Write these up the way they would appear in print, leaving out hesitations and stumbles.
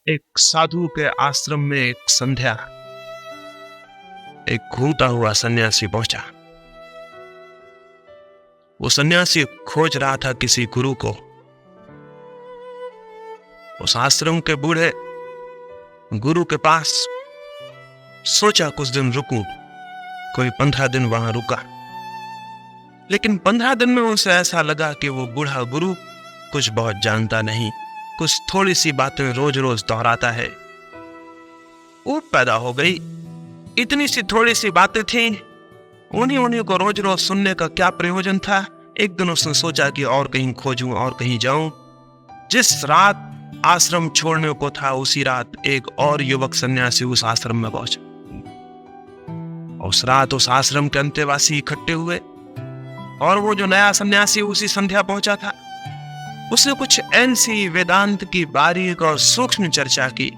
एक साधु के आश्रम में एक संध्या एक घूमता हुआ सन्यासी पहुंचा। वो सन्यासी खोज रहा था किसी गुरु को। उस आश्रम के बूढ़े गुरु के पास सोचा कुछ दिन रुकूं। कोई 15 दिन वहां रुका, लेकिन 15 दिन में उसे ऐसा लगा कि वो बूढ़ा गुरु कुछ बहुत जानता नहीं, कुछ थोड़ी सी बातें रोज रोज दोहराता है। ऊब पैदा हो गई। इतनी सी थोड़ी सी बातें थी, उन्हीं को रोज रोज सुनने का क्या प्रयोजन था। एक दिन उसने सोचा कि और कहीं खोजूं और कहीं जाऊं। जिस रात आश्रम छोड़ने को था उसी रात एक और युवक सन्यासी उस आश्रम में पहुंचा। उस रात उस आश्रम के अंतेवासी इकट्ठे हुए और वो जो नया सन्यासी उसी संध्या पहुंचा था, उसने कुछ ऐसी वेदांत की बारीक और सूक्ष्म चर्चा की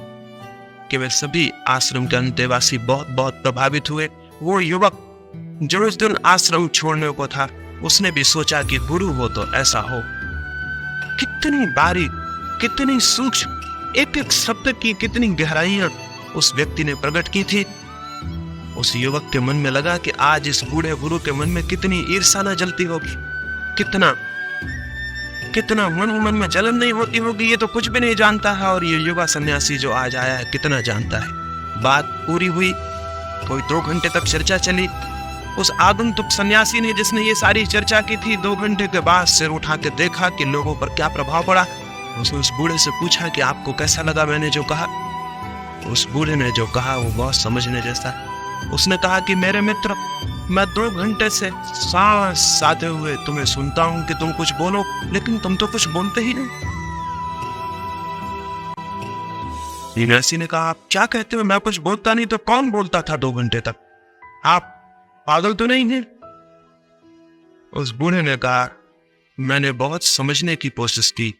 कि वे सभी आश्रम के अंतेवासी बहुत बहुत प्रभावित हुए। वो युवक जो इस दिन आश्रम छोड़ने को था, उसने भी सोचा कि गुरु हो तो ऐसा हो। कितनी बारीक, कितनी सूक्ष्म, एक एक शब्द की कितनी गहराइयां उस व्यक्ति ने प्रकट की थी। उस युवक के मन में लगा कि आज इस बूढ़े गुरु के मन में कितनी ईर्ष्या न जलती होगी, कितना मन में जलन नहीं होती होगी। ये तो कुछ भी नहीं जानता है और ये युवा सन्यासी जो आज आया है कितना जानता है। बात पूरी हुई। कोई 2 घंटे तक चर्चा चली। उस आगंतुक सन्यासी ने जिसने ये सारी चर्चा की थी, 2 घंटे के बाद सिर उठा के देखा कि लोगों पर क्या प्रभाव पड़ा। उसने उस बूढ़े से पूछा कि आपको कैसा लगा मैंने जो कहा। उस बूढ़े ने जो कहा वो बहुत समझने जैसा। उसने कहा कि मेरे मित्र, मैं 2 घंटे से सांस साधे हुए तुम्हें सुनता हूं कि तुम कुछ बोलो, लेकिन तुम तो कुछ बोलते ही नहीं। सन्यासी ने कहा, आप क्या कहते हो? मैं कुछ बोलता नहीं तो कौन बोलता था 2 घंटे तक? आप पागल तो नहीं है? उस बूढ़े ने कहा, मैंने बहुत समझने की कोशिश की।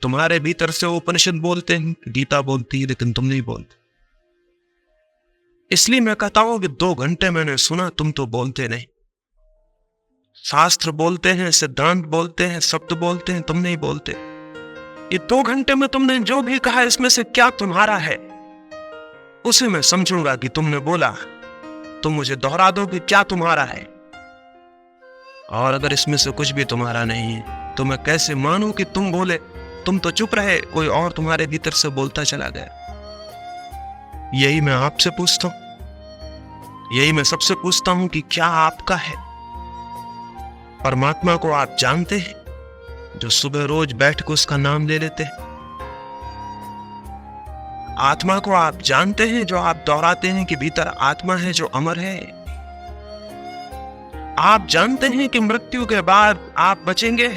तुम्हारे भीतर से उपनिषद बोलते हैं, गीता बोलती है, लेकिन तुम नहीं बोलते। इसलिए मैं कहता हूं कि 2 घंटे मैंने सुना, तुम तो बोलते नहीं। शास्त्र बोलते हैं, सिद्धांत बोलते हैं, शब्द बोलते हैं, तुम नहीं बोलते। ये 2 घंटे में तुमने जो भी कहा, इसमें से क्या तुम्हारा है उसे मैं समझूंगा कि तुमने बोला। तुम मुझे दोहरा दो कि क्या तुम्हारा है, और अगर इसमें से कुछ भी तुम्हारा नहीं है तो मैं कैसे मानूं कि तुम बोले? तुम तो चुप रहे, कोई और तुम्हारे भीतर से बोलता चला गया। यही मैं आपसे पूछता हूं, यही मैं सबसे पूछता हूं कि क्या आपका है? परमात्मा को आप जानते हैं जो सुबह रोज बैठ के उसका नाम ले लेते हैं? आत्मा को आप जानते हैं जो आप दोहराते हैं कि भीतर आत्मा है जो अमर है? आप जानते हैं कि मृत्यु के बाद आप बचेंगे?